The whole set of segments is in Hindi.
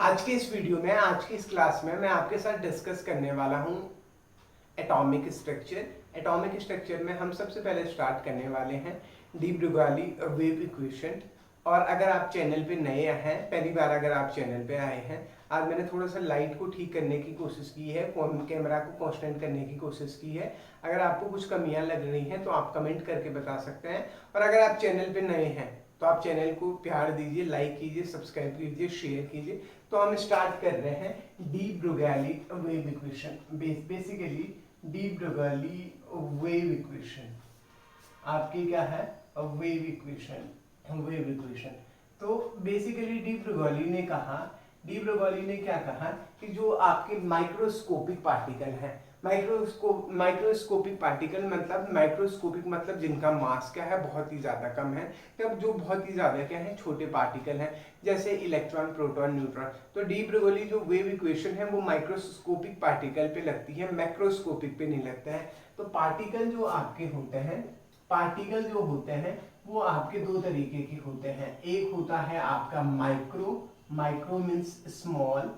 आज के इस वीडियो में, आज की इस क्लास में मैं आपके साथ डिस्कस करने वाला हूँ एटॉमिक स्ट्रक्चर। एटॉमिक स्ट्रक्चर में हम सबसे पहले स्टार्ट करने वाले हैं डी ब्रुगाली वेव इक्वेशन। और अगर आप चैनल पे नए हैं, पहली बार अगर आप चैनल पे आए हैं, आज मैंने थोड़ा सा लाइट को ठीक करने की कोशिश की है, कैमरा को कांस्टेंट करने की कोशिश की है। अगर आपको कुछ कमियां लग रही हैं तो आप कमेंट करके बता सकते हैं। और अगर आप चैनल पे नए हैं तो आप चैनल को प्यार दीजिए, लाइक कीजिए, सब्सक्राइब कीजिए, शेयर कीजिए। तो हम स्टार्ट कर रहे हैं de Broglie wave equation. Basically de Broglie wave equation आपकी क्या है? Wave equation. वेव इक्वेशन तो बेसिकली डी ब्रुगाली ने क्या कहा कि जो आपके माइक्रोस्कोपिक पार्टिकल हैं, माइक्रोस्कोपिक पार्टिकल मतलब माइक्रोस्कोपिक मतलब जिनका मास क्या है, बहुत ही ज्यादा कम है, तब जो बहुत ही ज्यादा क्या है, छोटे पार्टिकल हैं, जैसे इलेक्ट्रॉन, प्रोटॉन, न्यूट्रॉन। तो डी ब्रुगाली जो वेव इक्वेशन है वो माइक्रोस्कोपिक पार्टिकल पे लगती है, मैक्रोस्कोपिक पे नहीं लगता है। तो पार्टिकल जो आपके होते हैं, पार्टिकल जो होते हैं वो आपके दो तरीके के होते हैं। एक होता है आपका micro, micro means small,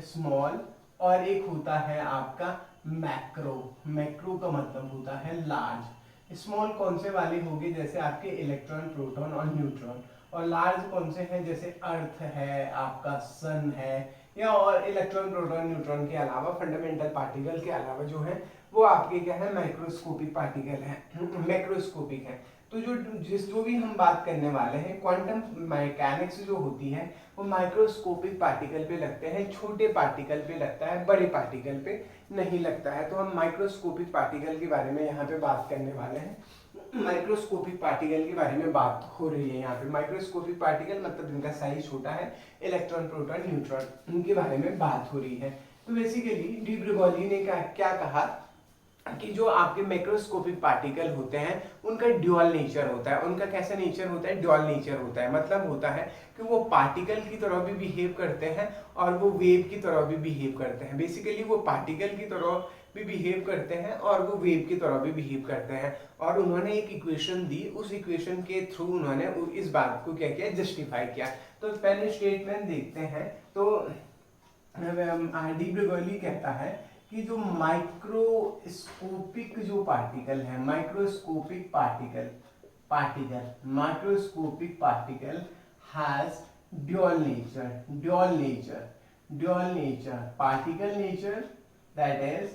small, और एक होता है आपका मैक्रो, मैक्रो का मतलब होता है लार्ज। स्मॉल कौन से वाले होंगे? जैसे आपके इलेक्ट्रॉन, प्रोटॉन और न्यूट्रॉन। और लार्ज कौन से हैं? जैसे अर्थ है, आपका सन है, या और इलेक्ट्रॉन, प्रोटॉन, न्यूट्रॉन के अलावा फंडामेंटल पार्टिकल के अलावा जो है वो आपके क्या है, माइक्रोस्कोपिक पार्टिकल है, मैक्रोस्कोपिक है। तो जो भी हम बात करने वाले हैं, क्वांटम मैकेनिक्स जो होती है वो माइक्रोस्कोपिक पार्टिकल पे लगते हैं, छोटे पार्टिकल पे लगता है, बड़े पार्टिकल पे नहीं लगता है। तो हम माइक्रोस्कोपिक पार्टिकल के बारे में यहाँ पे बात करने वाले हैं। माइक्रोस्कोपिक पार्टिकल के बारे में बात हो रही है यहाँ पे। माइक्रोस्कोपिक पार्टिकल मतलब जिनका साइज छोटा है, इलेक्ट्रॉन, प्रोटॉन, न्यूट्रॉन, उनके बारे में बात हो रही है। तो बेसिकली डी ब्रुगाली ने क्या कहा कि जो आपके मैक्रोस्कोपिक पार्टिकल होते हैं उनका ड्यूअल नेचर होता है। उनका कैसा नेचर होता है? ड्यूअल नेचर होता है। मतलब होता है कि वो पार्टिकल की तरह भी बिहेव करते हैं और वो वेव की तरह भी बिहेव करते हैं। बेसिकली वो पार्टिकल की तरह भी बिहेव करते हैं और वो वेव की तरह भी बिहेव करते हैं। और उन्होंने एक इक्वेशन दी, उस इक्वेशन के थ्रू उन्होंने इस बात को क्या किया, जस्टिफाई किया। तो पहले स्टेटमेंट देखते हैं। तो डी ब्रुगाली कहता है कि जो माइक्रोस्कोपिक जो पार्टिकल है, microscopic microscopic particle has dual nature, particle nature, that is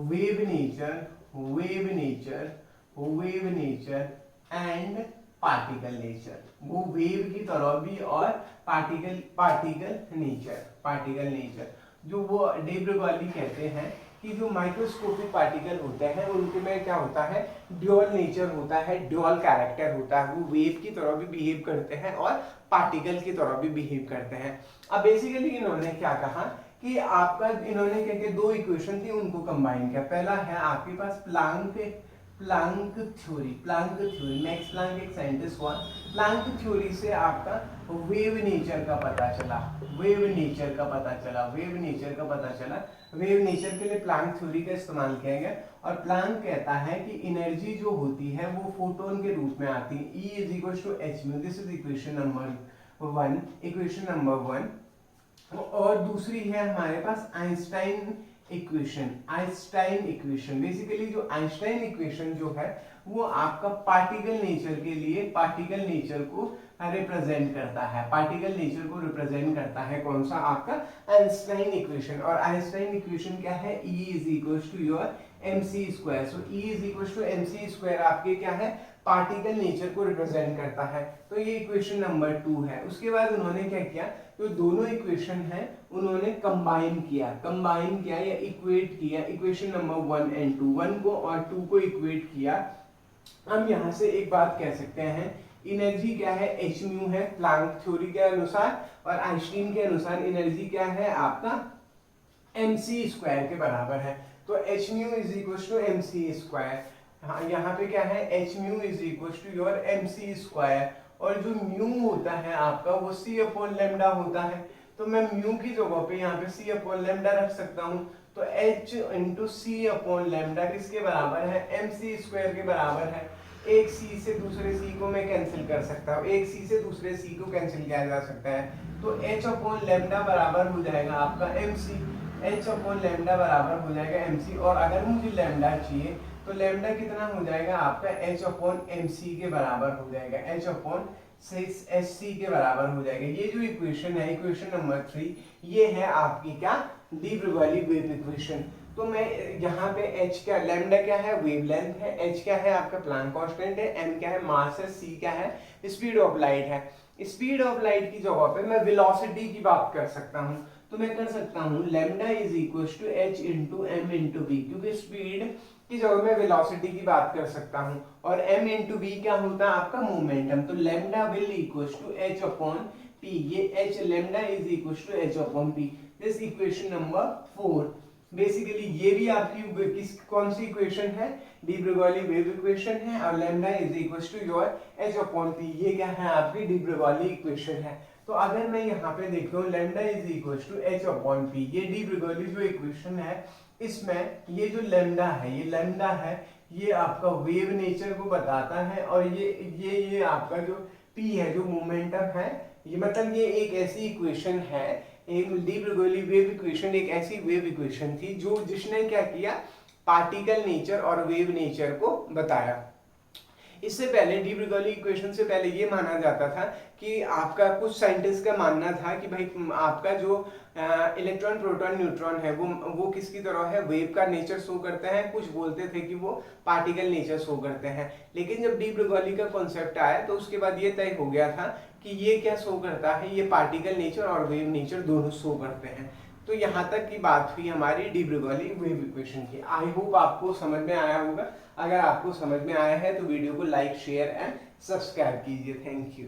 wave nature and particle nature। वो वेव की तरह भी और पार्टिकल नेचर जो वो डी ब्रुगाली कहते हैं कि जो माइक्रोस्कोपिक पार्टिकल होते हैं उनके में क्या होता है, ड्यूअल नेचर होता है, ड्यूअल कैरेक्टर होता है। वो वेव की तरह भी बिहेव करते हैं और पार्टिकल की तरह भी बिहेव करते हैं। अब बेसिकली इन्होंने क्या कहा कि आपका, इन्होंने क्या किया, दो इक्वेशन थी उनको कंबाइन किया। पहला है आपके पास प्लांक थ्योरी, मैक्स प्लांक एक साइंटिस्ट हुआ। प्लांक थ्योरी से आपका वेव नेचर का पता चला। वेव नेचर के लिए प्लांक थ्योरी का इस्तेमाल किया गया। और प्लांक कहता है कि एनर्जी जो होती है वो फोटोन के रूप में आती है। E is equals to h mu। This is equation number one. और दूसरी है हमारे पास आइंस्टाइन इक्वेशन। बेसिकली जो आइंस्टाइन इक्वेशन जो है वो आपका पार्टिकल नेचर के लिए, पार्टिकल नेचर को रिप्रेजेंट करता है। कौन सा? आपका आइंस्टाइन इक्वेशन। और आइंस्टाइन इक्वेशन क्या है? E is equals to your mc square. So E is equals to mc square आपके क्या है, पार्टिकल नेचर को रिप्रेजेंट करता है। तो ये इक्वेशन नंबर 2 है। उसके बाद उन्होंने क्या किया, जो दोनों इक्वेशन है उन्होंने कंबाइन किया या इक्वेट किया। इक्वेशन नंबर 1 एंड 2, 1 को और 2 को इक्वेट किया। हम यहाँ से एक बात कह सकते हैं, एनर्जी क्या है, h म्यू है प्लांक थ्योरी के अनुसार, और आइंस्टीन के अनुसार एनर्जी क्या है आपका, mc स्क्वायर के बराबर है। तो h mu is equal to mc square. हाँ, यहाँ पे क्या है, h mu is equal to your mc square. और जो म्यू होता है आपका वो c अपॉन लेमडा होता है। तो मैं म्यू की जगह पे यहाँ पे c अपॉन लेमडा रख सकता हूँ। तो h इंटू सी अपॉन लेमडा किसके बराबर है, mc स्क्वायर के बराबर है। एक सी से दूसरे सी को मैं कैंसिल कर सकता हूँ, एक सी से दूसरे सी को कैंसिल किया जा सकता है। तो एच अपॉन लेमडा बराबर हो जाएगा आपका M C, H upon lambda बराबर हो जाएगा एम सी। और अगर मुझे लेमडा चाहिए तो लेमडा कितना हो जाएगा आपका एच अपॉन एम सी के बराबर हो जाएगा, एच अपॉन एच सी के बराबर हो जाएगा। ये जो इक्वेशन है, इक्वेशन नंबर 3, ये है आपकी क्या, डी ब्रुगली वेव इक्वेशन। तो मैं यहाँ पे h क्या, लैम्डा क्या है, वेवलेंथ है, h क्या है आपका प्लांक कांस्टेंट है, m क्या है मास है, c क्या है स्पीड ऑफ लाइट है। स्पीड ऑफ लाइट की जगह पे मैं वेलोसिटी की बात कर सकता हूँ। तो मैं कर सकता हूँ lambda is equal to h into M into V, क्योंकि स्पीड की जगह मैं वेलोसिटी की बात कर सकता हूँ। और m इंटू वी क्या होता है आपका मोमेंटम। तो lambda will equal to h upon p, ये h lambda is equal to h upon p। This equation number 4। Basically ये भी आपकी किस कौन सी इक्वेशन है, डी ब्रुगली वेव इक्वेशन है। और lambda is equal to your h upon p, ये क्या है आपकी डी ब्रुगली इक्वेशन है। तो अगर मैं यहाँ पे देखता हूँ lambda is equal to h upon p, ये डी ब्रुगली जो इक्वेशन है, इसमें ये जो लैम्डा है, ये लैम्डा है, ये आपका वेव नेचर को बताता है। और ये आपका जो p है, जो मोमेंटम है, ये मतलब ये एक ऐसी इक्वेशन है, एक डी ब्रुगली वेव इक्वेशन एक ऐसी वेव इक्वेशन थी जो जिसने क्या किया, पार्टिकल नेचर और वेव नेचर को बताया। इससे पहले डी ब्रुगली इक्वेशन से पहले ये माना जाता था कि आपका, कुछ साइंटिस्ट का मानना था कि भाई आपका जो इलेक्ट्रॉन प्रोटॉन न्यूट्रॉन है वो किसकी तरह है, वेव का नेचर शो करते हैं। कुछ बोलते थे कि वो पार्टिकल नेचर शो करते हैं। लेकिन जब डी ब्रुगली का कॉन्सेप्ट आया तो उसके बाद ये तय हो गया था कि ये क्या शो करता है, ये पार्टिकल नेचर और वेव नेचर दोनों शो करते हैं। तो यहाँ तक की बात हुई हमारी डी ब्रुगली वेव इक्वेशन की। आई होप आपको समझ में आया होगा। अगर आपको समझ में आया है तो वीडियो को लाइक शेयर एंड सब्सक्राइब कीजिए। Thank you.